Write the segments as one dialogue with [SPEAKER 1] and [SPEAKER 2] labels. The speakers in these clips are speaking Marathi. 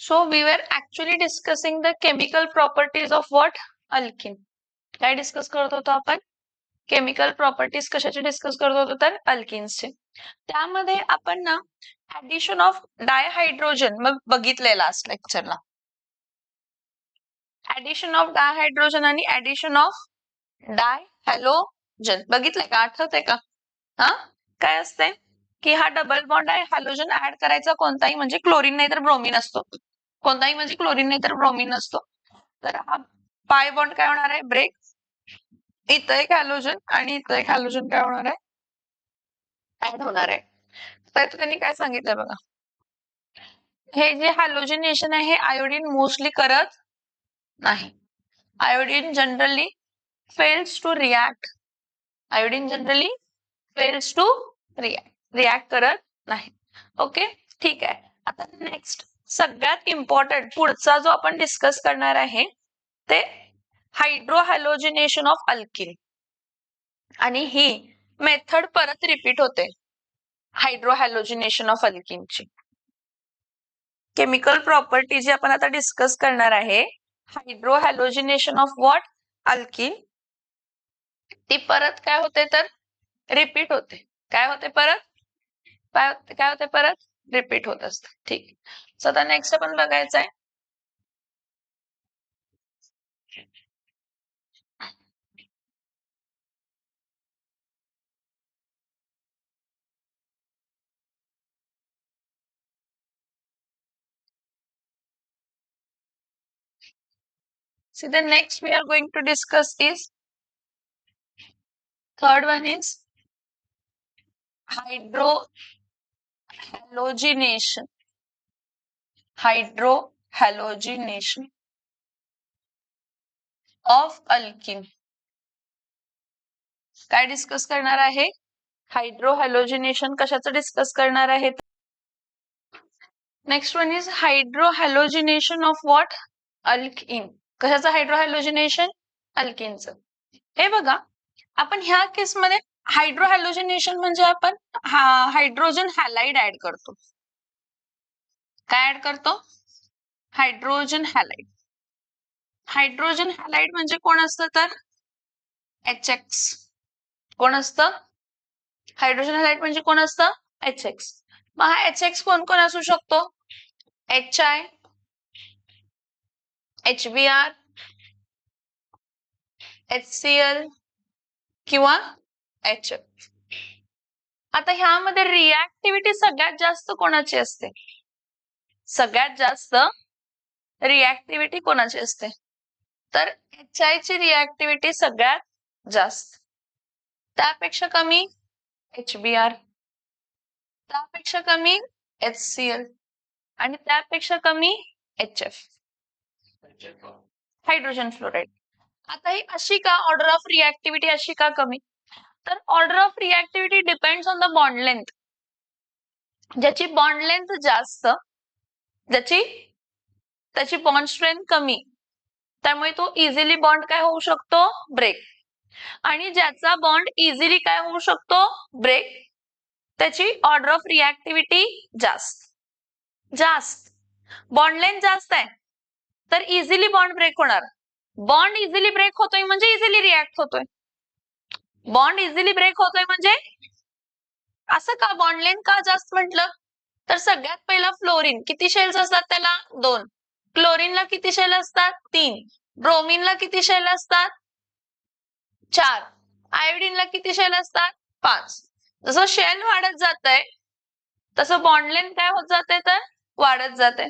[SPEAKER 1] So we were actually discussing the chemical properties of what? Alkene. काय डिस्कस करत होतो आपण? केमिकल प्रॉपर्टीज कशाचे डिस्कस करत होतो तर अल्किन्सचे. त्यामध्ये आपण ना ऍडिशन ऑफ डायहायड्रोजन मग बघितलंय लास्ट लेक्चरला. ऍडिशन ऑफ डायहायड्रोजन आणि ऍडिशन ऑफ डायहॅलोजन बघितलंय का? आठवतंय का? हा काय असते की हा डबल बॉन्ड आहे, हॅलोजन ऍड करायचा कोणताही म्हणजे क्लोरीन नाही तर ब्रोमीन असतो. कोणताही म्हणजे क्लोरीन नाही तर ब्रोमीन असतो. तर हा पाय बॉन्ड काय होणार आहे? ब्रेक. इथं एक हॅलोजन आणि इथं एक हॅलोजन काय होणार आहे? ऍड होणार आहे. तर त्यांनी काय सांगितलंय बघा, हे जे हॅलोजिनेशन आहे हे आयोडीन मोस्टली करत नाही. Iodine generally fails to react. Iodine generally fails to react करत नाही. ओके, ठीक आहे. आता नेक्स्ट सगळ्यात इम्पॉर्टंट पुढचा जो आपण डिस्कस करणार आहे ते हायड्रोहॅलोजिनेशन ऑफ अल्किन. आणि ही मेथड परत रिपीट होते हायड्रोहॅलोजिनेशन ऑफ अल्किनची. केमिकल प्रॉपर्टी जी आपण आता डिस्कस करणार आहे हायड्रोहॅलोजिनेशन ऑफ व्हॉट? अल्किन. ती परत काय होते तर रिपीट होते. काय होते परत? काय होते परत? रिपीट होत असते. ठीक. सो आता नेक्स्ट आपण बघायचं आहे See, the next we are going to discuss is third one is hydrohalogenation. Hydrohalogenation of alkene. काय डिस्कस करणार आहे? हायड्रोहॅलोजिनेशन कशाचं डिस्कस करणार आहे? Next one is hydrohalogenation of what? Alkene. कशाचं हायड्रोहॅलोजिनेशन? अल्किनचं. हे बघा, आपण ह्या केसमध्ये हायड्रोहॅलोजिनेशन म्हणजे आपण हायड्रोजन हॅलाइड ऍड करतो. काय ऍड करतो? Hydrogen halide. हायड्रोजन हॅलाइड म्हणजे कोण असतं तर HX. कोण असतं? हायड्रोजन हॅलाइड म्हणजे कोण असतं? HX. मग हा HX कोण कोण असू शकतो? HI, HBr, HCl किंवा HF. आता ह्यामध्ये रिॲक्टिव्हिटी सगळ्यात जास्त कोणाची असते? सगळ्यात जास्त रिॲक्टिव्हिटी कोणाची असते? तर HI ची रिॲक्टिव्हिटी सगळ्यात जास्त. त्यापेक्षा कमी HBr, त्यापेक्षा कमी HCl आणि त्यापेक्षा कमी HF. Hydrogen fluoride. आता ही अशी का ऑर्डर ऑफ रिॲक्टिव्हिटी अशी का कमी? तर order of reactivity depends on the bond length. ज्याची बॉन्ड लेंथ जास्त, त्याची बॉन्ड स्ट्रेंथ कमी, त्यामुळे तो इझिली बॉन्ड काय होऊ शकतो? ब्रेक. आणि ज्याचा बॉन्ड इझिली काय होऊ शकतो? ब्रेक, त्याची ऑर्डर ऑफ रिॲक्टिव्हिटी जास्त. बॉन्ड लेंथ जास्त आहे तर इझिली बॉन्ड ब्रेक होणार. बॉन्ड इझिली ब्रेक होतोय म्हणजे इझिली रिॲक्ट होतोय. बॉन्ड इझिली ब्रेक होतोय म्हणजे असं का? बॉन्ड लेंथ का जास्त म्हटलं तर सगळ्यात पहिला फ्लोरीन किती शेल्स असतात त्याला? 2. क्लोरीनला किती शेल असतात? 3. ब्रोमीनला किती शेल असतात? 4. आयोडीनला किती शेल असतात? 5. जसं शेल वाढत जातंय तसं बॉन्ड लेंथ काय होत जाते तर वाढत जाते.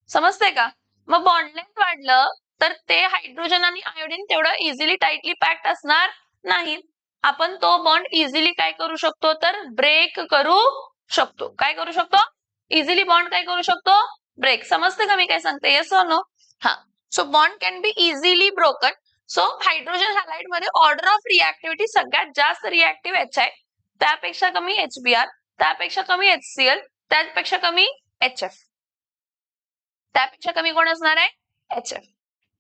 [SPEAKER 1] समजते का? मग बॉन्ड लेंथ वाढलं तर ते हायड्रोजन आणि आयोडीन तेवढं इझिली टाइटली पॅक्ड असणार नाही. आपण तो बॉन्ड इझिली काय करू शकतो तर ब्रेक करू शकतो. काय करू शकतो? इझिली बॉन्ड काय करू शकतो? ब्रेक. समजते का मी काय सांगते? येस और नो? हा. So bond can be easily broken. So hydrogen halide मध्ये ऑर्डर ऑफ रिॲक्टिव्हिटी सगळ्यात जास्त रिॲक्टिव्ह HI, त्यापेक्षा कमी HBr, त्यापेक्षा कमी HCl, त्यापेक्षा कमी HF. त्यापेक्षा कमी कोण असणार आहे? HF.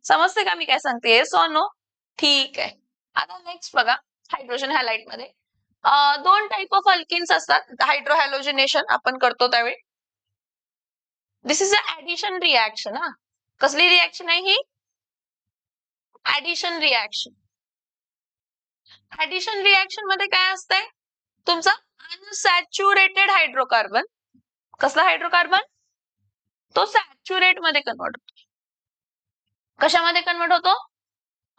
[SPEAKER 1] समजते का मी काय सांगते? येस और नो? ठीक आहे. आता नेक्स्ट बघा, हायड्रोजन हॅलाइड मध्ये 2 टाइप ऑफ अल्किन्स असतात. हायड्रोहॅलोजिनेशन आपण करतो त्यावेळी this is a addition reaction. हा कसली रिॲक्शन आहे ही? Addition reaction. ऍडिशन रिॲक्शन मध्ये काय असतंय? तुमचा अनसॅच्युरेटेड हायड्रोकार्बन. कसला हायड्रोकार्बन? तो सॅच्युरेट मध्ये कन्वर्ट होतो. कशामध्ये कन्वर्ट होतो?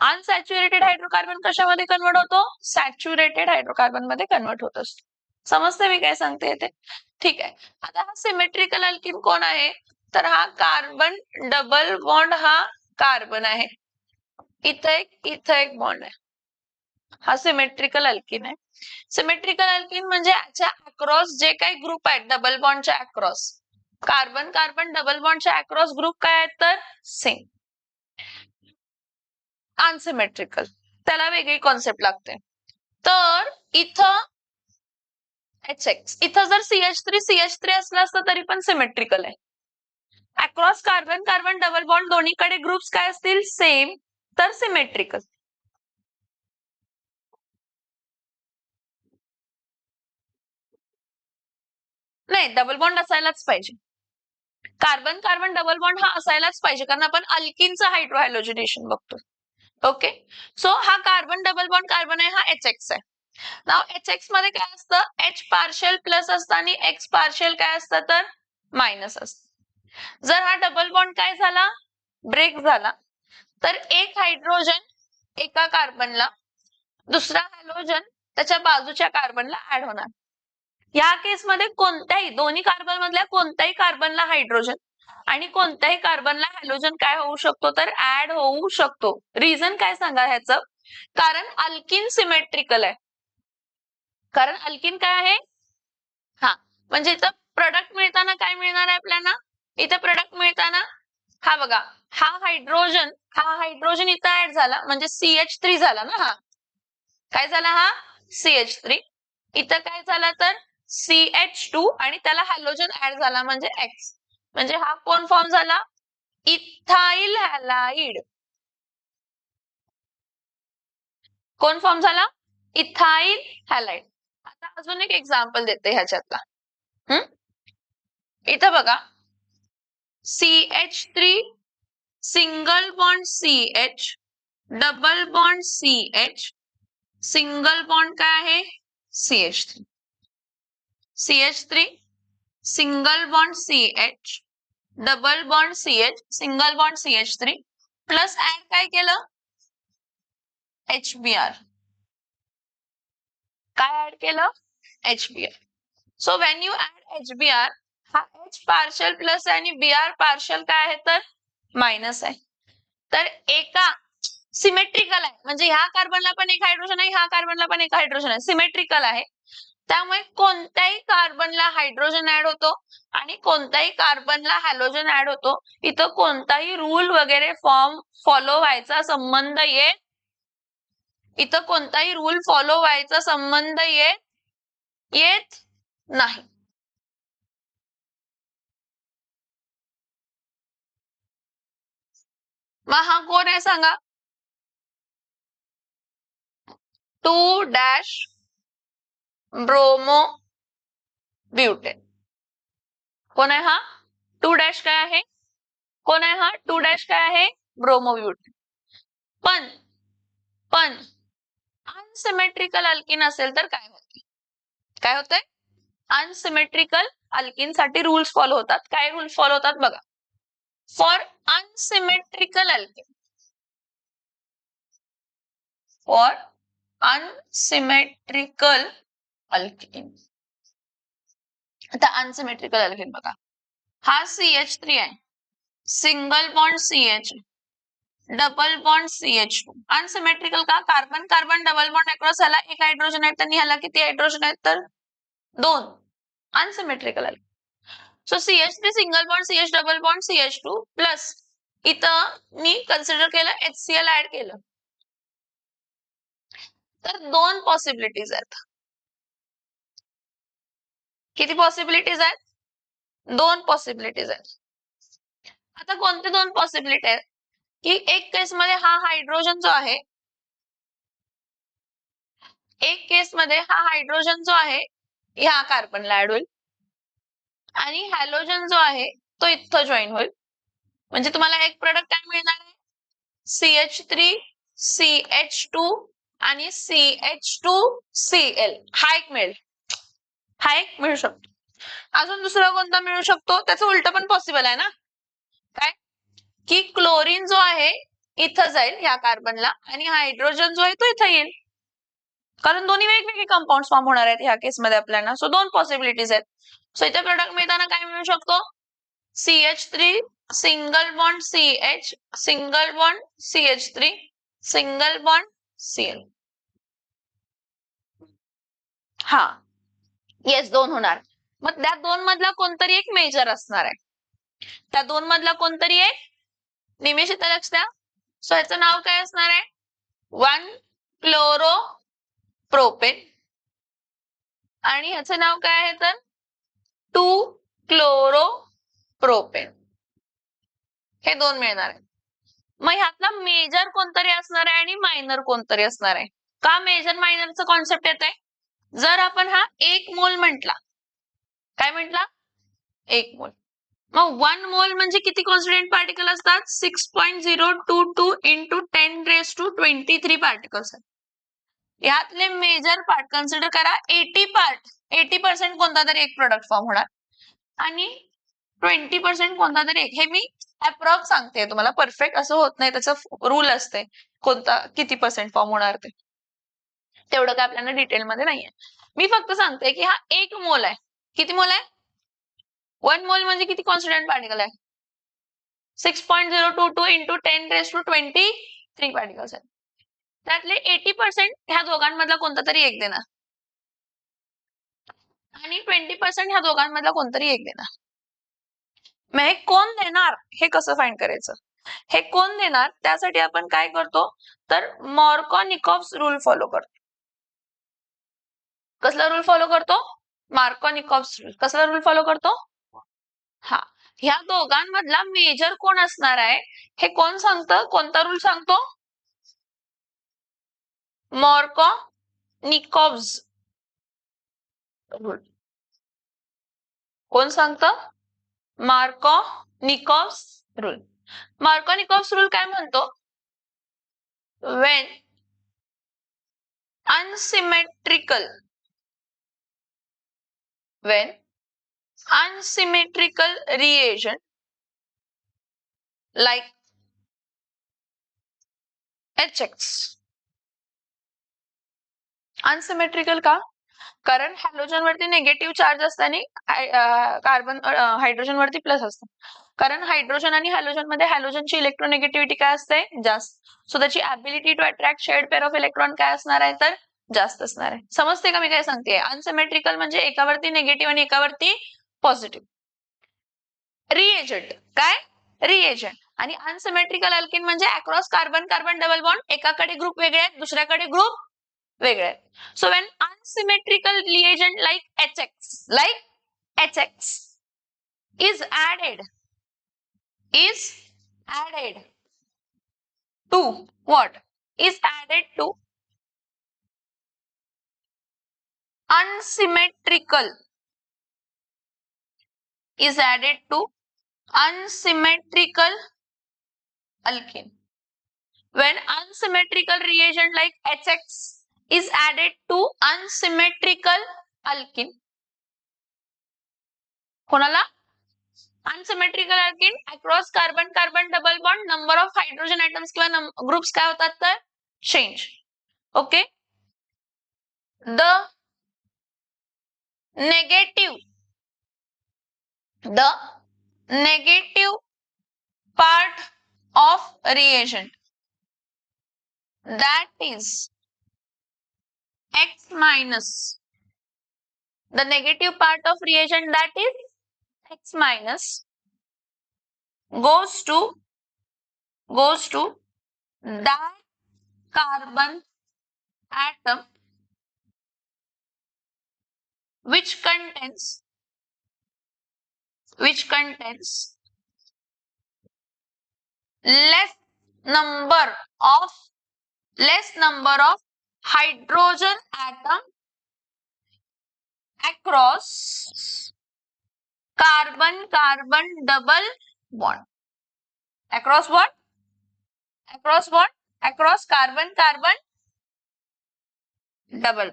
[SPEAKER 1] अनसॅच्युरेटेड हायड्रोकार्बन कशामध्ये कन्वर्ट होतो? सॅच्युरेटेड हायड्रोकार्बन मध्ये कन्वर्ट होत असतो. समजते मी काय सांगते ते? ठीक आहे. आता हा सिमेट्रिकल अल्किन कोण आहे? तर हा कार्बन डबल बॉन्ड हा कार्बन आहे. इथं एक बॉन्ड आहे. हा सिमेट्रिकल अल्किन आहे. सिमेट्रिकल अल्किन म्हणजे याच्या अक्रॉस जे काही ग्रुप आहेत डबल बॉन्डच्या अक्रॉस, कार्बन कार्बन डबल बॉन्डच्या अक्रॉस ग्रुप काय आहेत? तर सेम. अनसिमेट्रिकल, त्याला वेगळी कॉन्सेप्ट लागते. तर इथं HX, इथं जर CH3 असलं असतं तरी पण सिमेट्रिकल आहे. Across carbon carbon double bond दोन्हीकडे ग्रुप्स काय असतील? सेम, तर सिमेट्रिकल. नाही, डबल बॉन्ड असायलाच पाहिजे. कार्बन कार्बन डबल बॉन्ड हा असायलाच पाहिजे, कारण आपण अल्किनचं हायड्रोहॅलोजिनेशन बघतो. ओके, सो हा कार्बन डबल बॉन्ड कार्बन आहे, हा HX आहे. नाव HX मध्ये काय असतं? H पार्शियल प्लस असतं आणि X पार्शियल काय असतं? तर मायनस असतं. जर हा डबल बॉन्ड काय झाला? ब्रेक झाला, तर एक हायड्रोजन एका कार्बनला, दुसरा हॅलोजन त्याच्या बाजूच्या कार्बनला ऍड होणार. या केसमध्ये कोणत्याही दोन्ही कार्बन मधल्या कोणत्याही कार्बनला हायड्रोजन आणि कोणत्याही कार्बनला हॅलोजन काय होऊ शकतो? तर ऍड होऊ शकतो. रिझन काय सांगा ह्याचं? कारण अल्किन सिमेट्रिकल आहे. कारण अल्किन काय आहे? हा, म्हणजे इथं प्रोडक्ट मिळताना काय मिळणार आहे आपल्याला? इथं प्रोडक्ट मिळताना हा बघा, हा हायड्रोजन इथं ऍड झाला म्हणजे CH3 झाला ना. हा काय झाला? हा CH3. इथं काय झाला? तर CH2 आणि त्याला हॅलोजन ऍड झाला म्हणजे X. म्हणजे हा कोण फॉर्म झाला? Ethyl halide. कोण फॉर्म झाला? Ethyl halide. आता अजून एक एक्झाम्पल देते ह्याच्यातला. इथं बघा, CH3 single bond CH, double bond CH, single bond काय आहे? CH3. CH3 single bond CH, double bond CH, single bond CH3 plus add काय केलं? HBr. काय ऍड केलं? HBr. So when you add HBr, हा H पार्शियल प्लस आणि Br पार्शियल काय आहे? तर मायनस आहे. तर एका सिमेट्रिकल आहे, म्हणजे ह्या कार्बनला पण एक हायड्रोजन आहे, ह्या कार्बनला पण एक हायड्रोजन आहे, सिमेट्रिकल आहे. त्यामुळे कोणत्याही कार्बनला हायड्रोजन ऍड होतो आणि कोणत्याही कार्बनला हॅलोजन ऍड होतो. इथं कोणताही रूल वगैरे फॉलो व्हायचा संबंध येत नाही. मग हा कोण आहे सांगा? 2- ब्रोमो ब्युटेन. कोण आहे हा? 2- काय आहे? कोण आहे हा? 2- काय आहे? Bromo butane. पण अनसिमेट्रिकल अल्किन असेल तर काय होते? काय होतंय? अनसिमेट्रिकल अल्किन साठी रूल्स फॉलो होतात. काय रूल्स फॉलो होतात बघा? फॉर अनसिमेट्रिकल अल्किन, आता अनसिमेट्रिकल अल्किन बघा, हा CH3 आहे, single bond CH, double bond CH2. Unsymmetrical का? Carbon carbon double bond across ह्याला एक हायड्रोजन आहे, तर ह्याला किती हायड्रोजन आहेत? तर 2. Unsymmetrical alkene. So CH3 single bond CH, double bond CH2 plus इथं मी कन्सिडर केलं HCl ऍड केलं, तर 2 पॉसिबिलिटीज आहेत. किती पॉसिबिलिटीज आहेत? 2 पॉसिबिलिटीज आहेत. आता कोणते 2 पॉसिबिलिटी आहेत? की एक केस मध्ये हा हायड्रोजन जो आहे, ह्या कार्बनला ऍड होईल आणि हॅलोजन जो आहे तो इथं जॉईन होईल. म्हणजे तुम्हाला एक प्रोडक्ट काय मिळणार आहे, CH3 CH2 आणि CH2Cl हा एक मिळेल, हा एक मिळू शकतो. अजून दुसरा कोणता मिळू शकतो, त्याचं उलट पण पॉसिबल आहे ना, काय की क्लोरीन जो आहे इथं जाईल ह्या कार्बनला आणि हायड्रोजन जो आहे तो इथं येईल, कारण दोन्ही वेगवेगळे कंपाऊंड फॉर्म होणार आहेत ह्या केसमध्ये आपल्याला. सो दोन पॉसिबिलिटीज आहेत. सो इथे प्रोडक्ट मिळताना काय मिळू शकतो, CH3 single bond CH single bond CH3 single bond Cl. हा येस, दोन होणार. मग त्या दोन मधला कोणतरी एक मेजर असणार आहे, त्या दोन मधला कोणतरी एक, निमेष इथं लक्ष द्या. सो याचं नाव काय असणार आहे, 1 क्लोरो प्रोपेन आणि ह्याचं नाव काय आहे तर 2 क्लोरो प्रोपेन. हे दोन मिळणार आहे. मग ह्यातला मेजर कोणतरी असणार आहे आणि मायनर कोणतरी असणार आहे. का मेजर मायनरचं कॉन्सेप्ट येत आहे, जर आपण हा 1 मोल म्हटला, काय म्हटला 1 मोल, मग 1 मोल म्हणजे किती कॉन्स्टिट्युएंट पार्टिकल असतात, 6.022 into 10⁻23 पार्टिकल्स आहेत. यातले मेजर पार्ट कन्सिडर करा, 80% कोणता तरी एक प्रोडक्ट फॉर्म होणार आणि 20% कोणता तरी एक. हे मी अप्रॉक्स सांगते तुम्हाला, परफेक्ट असं होत नाही, त्याचं रूल असते कोणता किती पर्सेंट फॉर्म होणार ते, तेवढं काय आपल्याला डिटेलमध्ये नाहीये. मी फक्त सांगते की हा 1 मोल आहे. किती मोल आहे, 1 मोल म्हणजे किती कॉन्स्टिट्युएंट पार्टिकल आहे, 6.022 into 10⁻23 पार्टिकल्स आहेत. त्यातले 80% ह्या दोघांमधला कोणता तरी एक देणार आणि 20% ह्या दोघांमधला कोणतरी एक देणार. मग हे कोण देणार, हे कसं फाइंड करायचं, हे कोण देणार, त्यासाठी आपण काय करतो तर मार्कोनिकॉव्हस रूल फॉलो करतो. कसला रूल फॉलो करतो, मार्कोनिकॉव्हस रूल. कसला रूल फॉलो करतो, हा ह्या दोघांमधला मेजर कोण असणार आहे हे कोण सांगतं, कोणता रूल सांगतो, मार्कोनिकॉव्हस रूल. कोण सांगतं, मार्कोनिकॉव्हस रूल. मार्कोनिकॉव्हस रूल काय म्हणतो, when unsymmetrical reagent like HX, unsymmetrical का, कारण हॅलोजन वरती निगेटिव्ह चार्ज असताना कार्बन हायड्रोजन वरती प्लस असतं, कारण हायड्रोजन आणि हॅलोजन मध्ये हॅलोजनची इलेक्ट्रोनेगेटिव्हिटी काय असते, जास्त. सो त्याची ability to attract shared pair of electron काय असणार आहे तर जास्त असणार आहे. समजते का मी काय सांगते, अनसिमेट्रिकल म्हणजे एकावरती निगेटिव्ह आणि एकावरती पॉझिटिव्ह. रिएजंट काय, रिएजंट. आणि अनसिमेट्रिकल अल्किन म्हणजे across carbon carbon double bond, एकाकडे ग्रुप वेगळे आहेत दुसऱ्याकडे ग्रुप वेगळे आहेत. So when unsymmetrical reagent like HX is added to what, is added to unsymmetrical, is added to unsymmetrical alkene. When unsymmetrical reagent like HX is added to unsymmetrical alkene, कोणाला, unsymmetrical alkene across carbon carbon double bond, number of hydrogen atoms किंवा ग्रुप्स काय होतात तर change. Okay, the negative part of reagent that is X minus, the negative part of reagent that is X minus goes to that carbon atom which contains less number of hydrogen atom across carbon carbon double bond across what, across what, across carbon carbon double.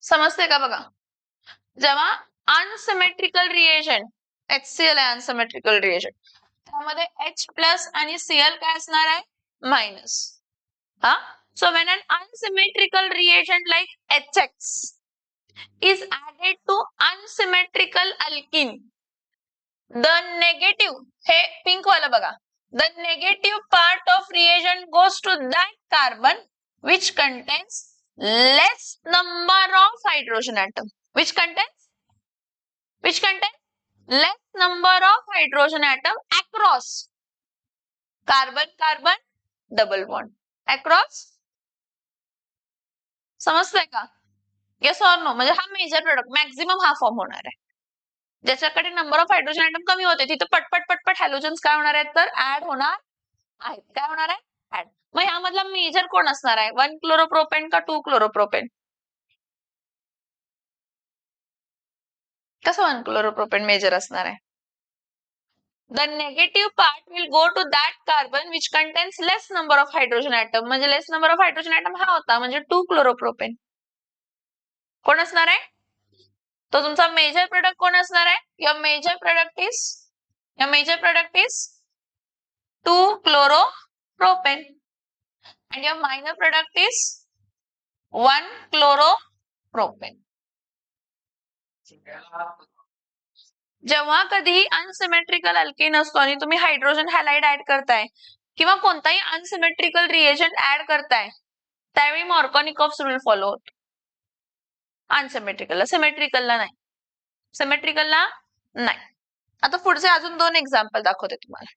[SPEAKER 1] समजते का बघा. जेव्हा अनसिमेट्रिकल रिएजंट HCl आहे अनसिमेट्रिकल रिएजंट, त्यामध्ये H प्लस आणि Cl काय असणार आहे मायनस. हा, so when an unsymmetrical reagent like HX is added to unsymmetrical alkene, the negative, हे पिंक वाला बघा, the negative part of reagent goes to that carbon which contains less number of hydrogen atom, which contains less number of hydrogen atom across carbon carbon double bond across. समजतंय का. Yes or no. म्हणजे हा मेजर प्रोडक्ट मॅक्झिमम हा फॉर्म होणार आहे. ज्याच्याकडे नंबर ऑफ हायड्रोजन आयटम कमी होते तिथे पटपट पटपट हॅलोजन्स काय होणार आहेत तर ऍड होणार आहेत. काय होणार आहे ऍड. मग ह्यामधला मेजर कोण असणार आहे 1 क्लोरोप्रोपेन का 2 क्लोरोप्रोपेन. कसं 1 क्लोरोप्रोपेन मेजर असणार आहे. The negative part will go to that carbon which contains less number of hydrogen atom. म्हणजे less number of hydrogen atom हा होता म्हणजे 2 क्लोरोप्रोपेन. कोण असणार आहे तो तुमचा मेजर प्रोडक्ट कोण असणार आहे. Your major product is 2 chloropropane and your minor product is 1 chloropropane. जेव्हा कधी अनसिमेट्रिकल अल्केन असतो आणि तुम्ही हायड्रोजन हॅलाइड ऍड करताय किंवा कोणताही अनसिमेट्रिकल रिएजंट ऍड करताय त्यावेळी मार्कोनिकॉफ्स रूल फॉलो होतो. अनसिमेट्रिकलला, सिमेट्रिकलला नाही. सिमेट्रिकलला नाही. आता पुढचे अजून 2 एक्झाम्पल दाखवते तुम्हाला.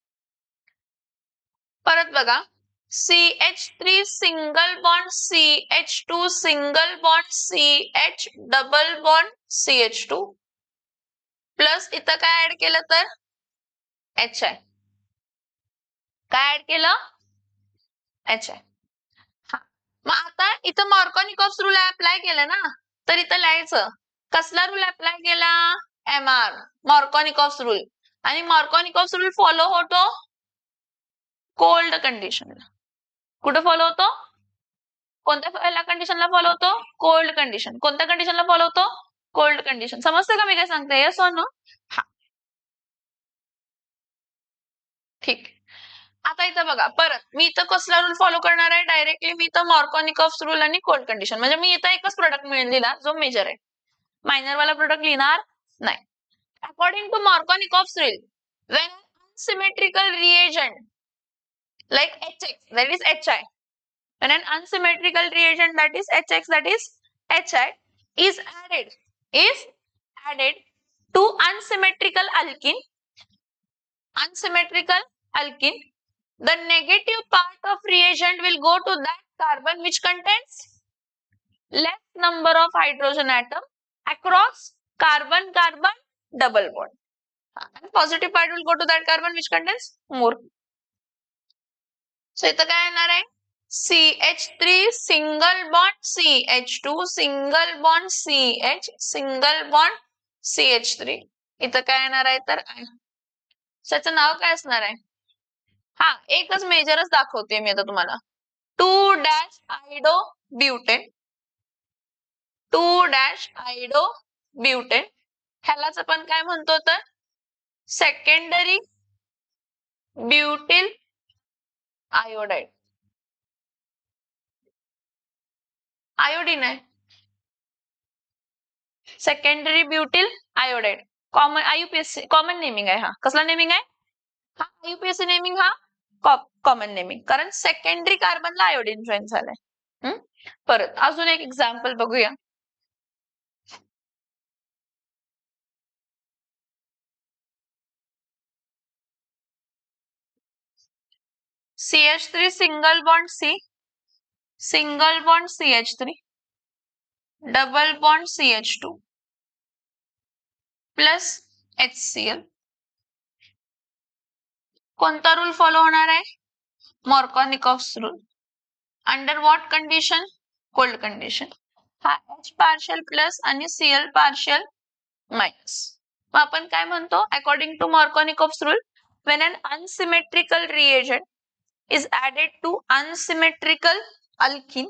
[SPEAKER 1] परत बघा CH3 single bond CH2 single bond CH double bond CH2 plus इथं काय ऍड केलं तर H आहे. काय ऍड केलं H आहे. हा, मग आता इथं मार्कोनिकॉफ्स रूल अप्लाय केलं ना तर इथं लिहायचं कसला रूल अप्लाय केला MR मार्कोनिकॉफ्स रूल. आणि मार्कोनिकॉफ्स रूल फॉलो होतो कोल्ड कंडिशनला. कुठं फॉलो होतो कोणत्या कंडिशनला फॉलो होतो कोल्ड कंडिशन. कोणत्या कंडिशनला फॉलो होतो कोल्ड कंडिशन. समजतं का मी काय सांगते येस ऑर नो. हा ठीक. आता इथं बघा परत मी इथं कसला रूल फॉलो करणार आहे डायरेक्टली मी इथं मार्कोनिकॉफ्स रूल आणि कोल्ड कंडिशन. म्हणजे मी इथं एकच प्रोडक्ट लिहिला जो मेजर आहे. मायनर वाला प्रोडक्ट लिहिणार नाही. According to Markovnikov's rule when unsymmetrical reagent like HX that is HI, when an unsymmetrical reagent that is HX that is HI is added to unsymmetrical alkene, the negative part of reagent will go to that carbon which contains less number of hydrogen atom across carbon carbon double bond, and positive part will go to that carbon which contains more. So इथं काय येणार आहे CH3 single bond CH2 single bond CH single bond CH3. इथं काय येणार आहे तर त्याचं नाव काय असणार आहे. हा एकच मेजरच दाखवते मी आता तुम्हाला 2-आयडो ब्युटेन 2-आयडो ब्युटेन. ह्यालाच आपण काय म्हणतो तर सेकंडरी ब्युटिल आयोडाइड. आयोडीन आहे secondary butyl iodide. Common IUPAC common naming आहे. हा कसला नेमिंग आहे हा IUPAC नेमिंग हा कॉमन नेमिंग कारण सेकंडरी कार्बनला आयोडीन जॉईन झालाय. परत अजून एक एक्झाम्पल बघूया. CH3 single bond single bond CH3 double bond CH2 plus HCl. कोणता रूल फॉलो होणार आहे Markovnikov's rule. Under what condition cold condition. हा H पार्शियल प्लस आणि Cl पार्शियल मायनस. मग आपण काय म्हणतो according to Markovnikov's rule, when an unsymmetrical reagent is added to unsymmetrical alkene,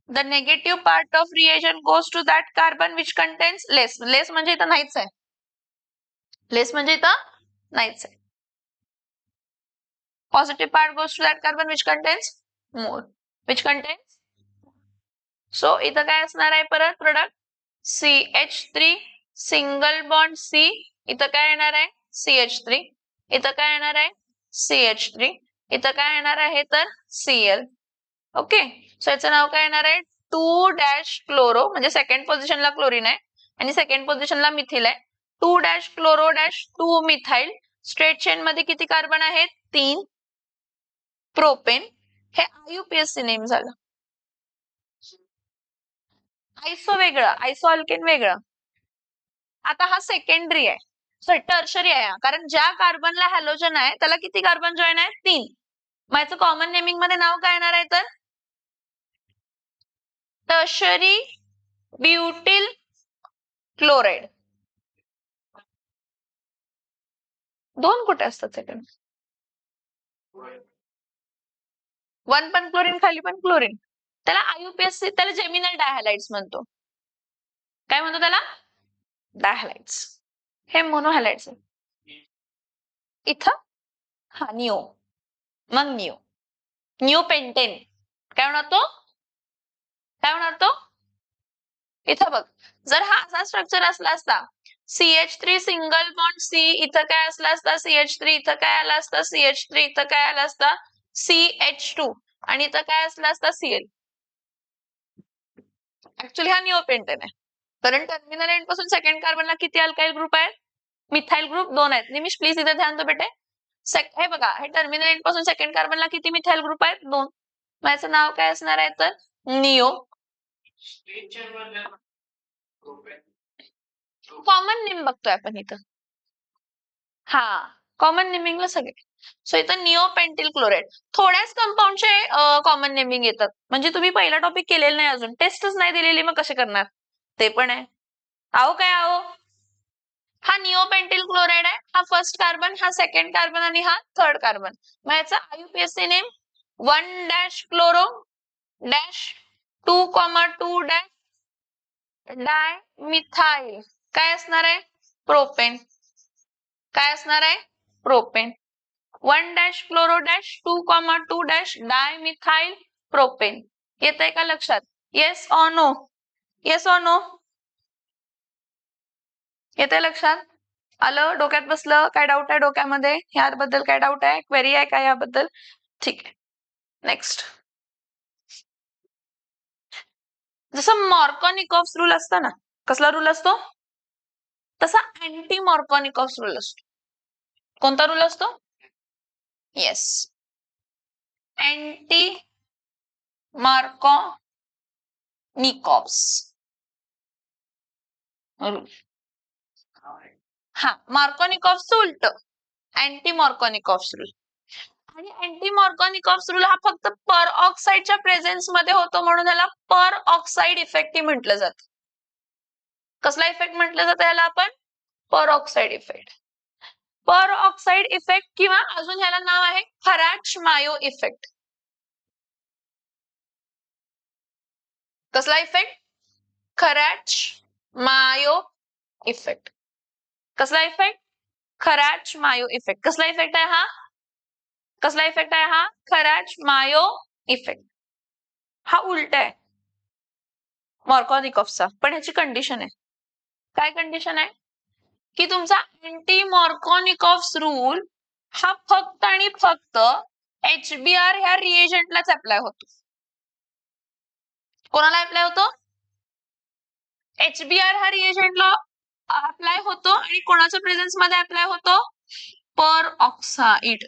[SPEAKER 1] the negative part of reagent goes to that carbon which contains less. लेस म्हणजे इथं नाहीच आहे. लेस म्हणजे इथं नाहीच आहे. Positive part goes to that carbon which contains more. Which contains. So इथं काय असणार आहे परत product CH3 single bond C, इथं काय येणार आहे CH3, इथं काय येणार आहे CH3, इथं काय येणार आहे तर Cl. ओके, सो याचं नाव काय येणार आहे 2- क्लोरो, म्हणजे सेकंड पोझिशनला क्लोरीन आहे आणि सेकंड पोझिशनला मिथिल आहे. 2- क्लोरो 2 मिथाइल. स्ट्रेट चेन मध्ये किती कार्बन आहेत 3. प्रोपेन. हे IUPAC नेम झालं. आयसो वेगळं, आयसो अल्केन वेगळं. आता हा सेकंडरी आहे, सॉरी टर्शरी आहे, कारण ज्या कार्बनला हॅलोजन आहे त्याला किती कार्बन जॉईन आहे 3. मग याचं कॉमन नेमिंग मध्ये नाव काय येणार आहे तर टर्शरी ब्युटिल क्लोराइड. 2 कुठे असतात सेकंड? 1 पण क्लोरीन खाली पण क्लोरीन. त्याला IUPAC, त्याला जेमिनल डायहॅलाइड्स म्हणतो. काय म्हणतो त्याला डायहॅलाइड्स. हे मोनोहॅलाइड्स आहे. इथं हा निओ, मग निओ पेंटेन. काय होणार तो, काय होणार तो इथं बघ, जर हा असा स्ट्रक्चर असला असता CH3 सिंगल बॉन्ड C, इथं काय असला असता CH3, इथं काय आला असता CH3, इथं काय आला असता CH2 आणि इथं काय असला असता Cl. ऍक्च्युली हा निओ पेंटेन आहे, कारण टर्मिनल एंड पासून सेकंड कार्बनला किती अल्काइल ग्रुप आहेत मिथाइल ग्रुप 2 आहेत. निमिष प्लीज इथे ध्यान दो बेटे. हे बघा, हे टर्मिनल एंड पासून सेकंड कार्बनला किती मिथाइल ग्रुप आहेत 2. मग याचं नाव काय असणार आहे तर निओ. कॉमन नेम बघतोय आपण इथं, हा कॉमन नेमिंगला सगळे. सो इथं निओ पेंटिल क्लोराइड. थोड्याच कंपाऊंडचे कॉमन नेमिंग येतात, म्हणजे तुम्ही पहिला टॉपिक केलेला नाही अजून, टेस्टच नाही दिलेली, मग कसे करणार ते पण आहे. आओ काय आओ, हा निओ पेंटिल क्लोराइड आहे, हा फर्स्ट कार्बन, हा सेकंड कार्बन आणि हा थर्ड कार्बन. मग याचा IUPAC name 1- chloro 2,2 dimethyl. काय असणार आहे प्रोपेन. काय असणार आहे propane. 1- chloro 2,2 dimethyl propane. येत आहे का लक्षात? Yes or no, yes or no, येते लक्षात? आलं, डोक्यात बसलं? काय डाऊट आहे डोक्यामध्ये याबद्दल? काय डाऊट आहे, क्वेरी आहे का याबद्दल? ठीक आहे, नेक्स्ट. जसं मार्कोनिकॉफ्स रूल असतं ना, कसला रूल असतो तसा अँटी मार्कोनिकॉफ्स रूल असतो. कोणता रूल असतो? Yes, anti Markovnikov's rule. हा मार्कोनिकॉफ्स उलट अँटी मार्कोनिकॉफ्स रूल. आणि अँटी मार्कोनिकॉफ्स रूल हा फक्त पर ऑक्साइडच्या प्रेझेन्स मध्ये होतो, म्हणून याला पर ऑक्साइड इफेक्ट म्हटलं जातं. कसला इफेक्ट म्हटलं जातं याला आपण? पर ऑक्साइड इफेक्ट. पर ऑक्साइड इफेक्ट किंवा अजून ह्याला नाव आहे खराच-मायो इफेक्ट. कसला इफेक्ट? खराच-मायो इफेक्ट. कसला इफेक्ट? खराच-मायो इफेक्ट. कसला इफेक्ट आहे हा? कसला इफेक्ट आहे हा? खराच-मायो इफेक्ट. हा उलट आहे मार्कोनिकॉफ्सचा, पण ह्याची कंडिशन आहे. काय कंडिशन आहे की तुमचा अँटी मार्कोनिकॉफ्स रूल हा फक्त आणि फक्त HBr ह्या रिएजंटलाच अप्लाय होतो. कोणाला अप्लाय होतो? HBr हा रिएजंटला अप्लाय होतो आणि कोणाच्या प्रेझेन्स मध्ये अप्लाय होतो? पर ऑक्साइड.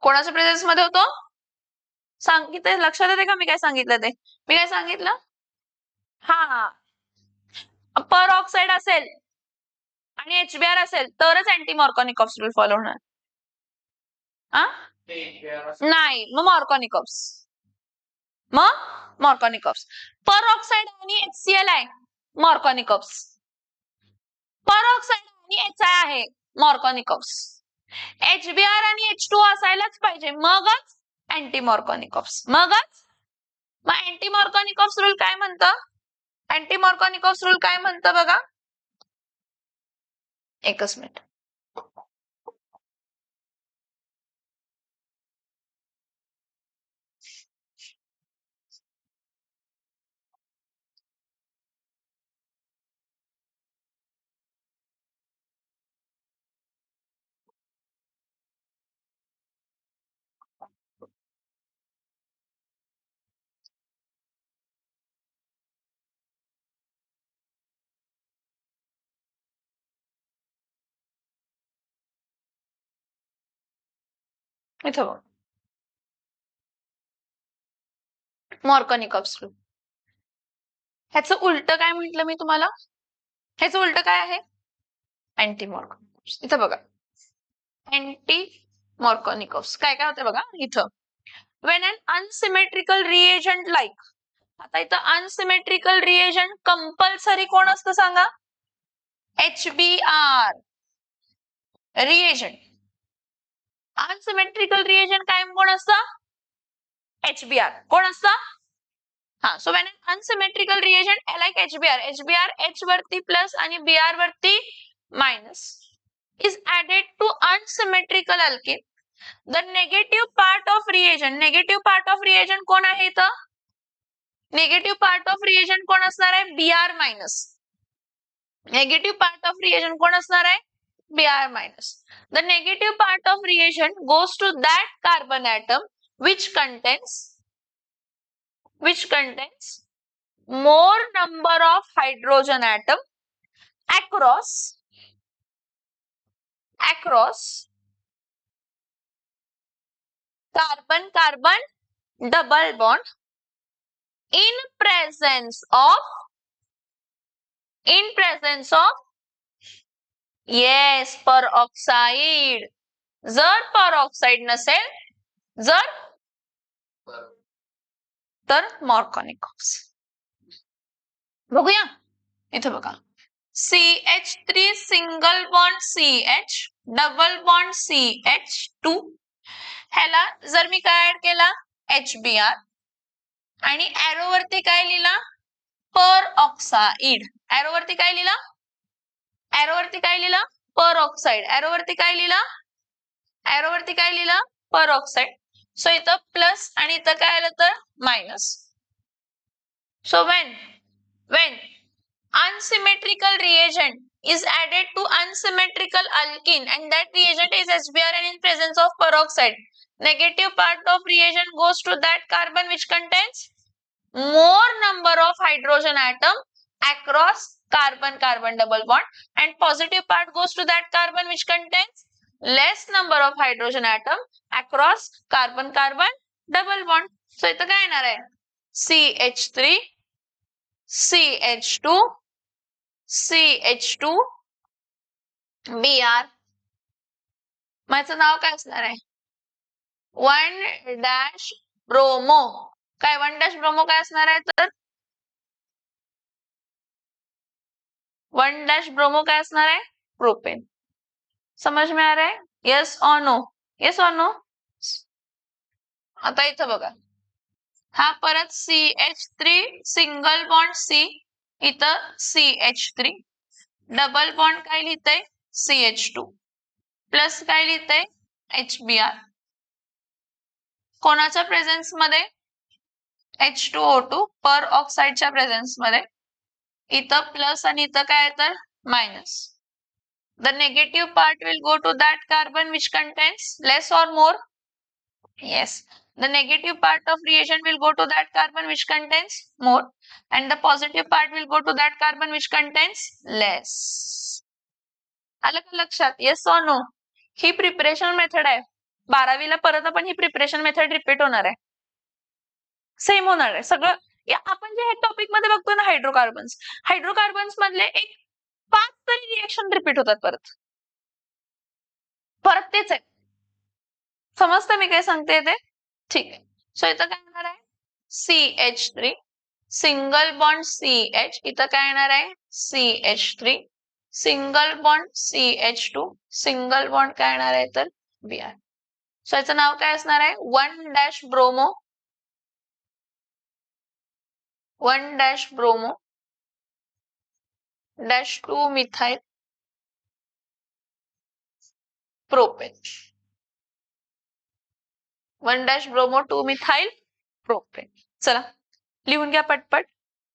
[SPEAKER 1] कोणाच्या प्रेझेन्स मध्ये होतो? सांगितलं, लक्षात येते का मी काय सांगितलं ते? मी काय सांगितलं? हा, पर ऑक्साइड असेल आणि HBr असेल तरच अँटी मार्कोनिकॉफ्स रूल फॉलो होणार. नाही, मग मार्कोनिकॉफ्स. पर ऑक्साइड आणि HCl आहे, मॉर्कॉनिकॉप्स. परऑक्साईड आणि HI आहे मॉर्कॉनिकॉप्स. HBr आणि H2 असायलाच पाहिजे, मगच अँटी मॉर्कॉनिकॉप्स. मग अँटी मॉर्कॉनिकॉप्स रूल काय म्हणतं? अँटी मॉर्कॉनिकॉप्स रूल काय म्हणतं बघा, एकच मिनिट. इथं बघ, मॉर्कॉनिकॉप्स रूल. ह्याचं उलट काय म्हटलं मी तुम्हाला? ह्याचं उलट काय आहे? अँटी मॉर्कॉनिकॉप्स. इथं बघा, अँटी मॉर्कॉनिकॉप्स काय काय होते बघा इथं. when an unsymmetrical reagent like, आता इथं अनसिमेट्रिकल रिएजंट कंपल्सरी कोण असतं सांगा? HBr reagent. अनसिमेट्रिकल रिएजंट कायम कोण असतं? HBr. कोण असतं? हा, so when an unsymmetrical reagent like HBr H वरती प्लस आणि Br वरती minus is added to unsymmetrical alkene, the negative part of reagent कोण आहे इथं? निगेटिव्ह पार्ट ऑफ रिएजंट कोण असणार आहे? Br minus. Negative part of reagent कोण असणार आहे? Br minus. The negative part of reagent goes to that carbon atom which contains more number of hydrogen atom across carbon-carbon double bond in presence of yes peroxide. जर peroxide नसेल, तर मॉर्कॉनिकॉप्स. बघूया इथे बघा, CH3 single bond CH double bond CH2, ह्याला जर मी काय ऍड केला? HBr आणि एरो वरती काय लिहिला? परऑक्साइड. एरो वरती काय लिहिला? परऑक्साइड. एरो वरती काय लिहिला? परऑक्साइड. सो इथं प्लस आणि इथं काय आलं तर minus. So when unsymmetrical reagent is added to unsymmetrical alkene and that reagent is HBr and in presence of peroxide, negative part of reagent goes to that carbon which contains more number of hydrogen atom across carbon-carbon double bond and positive part goes to that carbon which contains less number of hydrogen atom across carbon-carbon double bond. So इथं काय येणार आहे? CH3 CH2 CH2 Br. माझं नाव काय असणार आहे? 1- ब्रोमो. काय 1- ब्रोमो काय असणार आहे तर 1- ब्रोमो काय असणार आहे? प्रोपेन. समझ में आ रहा है? यस और नो? यस और नो? आता इथं बघा, हा परत CH3 सिंगल बॉन्ड C, इथं CH3 डबल बॉन्ड काय लिहितंय? CH2 प्लस काय लिहितंय? HBr. कोणाच्या प्रेझेन्स मध्ये? H2O2 पर ऑक्साइडच्या प्रेझेन्स मध्ये. इथं प्लस आणि इथं काय तर minus. The negative part will go to that carbon which contains less or more? Yes. The negative part of reagent will go to that carbon which contains more and the positive part will go to that carbon which contains less. आलं का लक्षात? Yes or no? He preparation method आहे. 12वीला परत आपण ही प्रिपरेशन मेथड रिपीट होणार आहे. सेम होणार आहे सगळं. आपण जे हे टॉपिक मध्ये बघतो ना, हायड्रोकार्बन्स मधले एक 5 तरी रिएक्शन रिपीट होतात परत तेच आहे. समजतं मी काय सांगते ते? ठीक आहे. सो इथं काय होणार आहे? CH3 सिंगल बॉन्ड CH, इथं काय येणार आहे CH3, single bond CH2, single bond काय येणार आहे तर Br. सो याचं नाव काय असणार आहे 1 bromo, 1 bromo -2 methyl propane, 1 bromo 2 methyl propane. चला लिहून घ्या पटपट.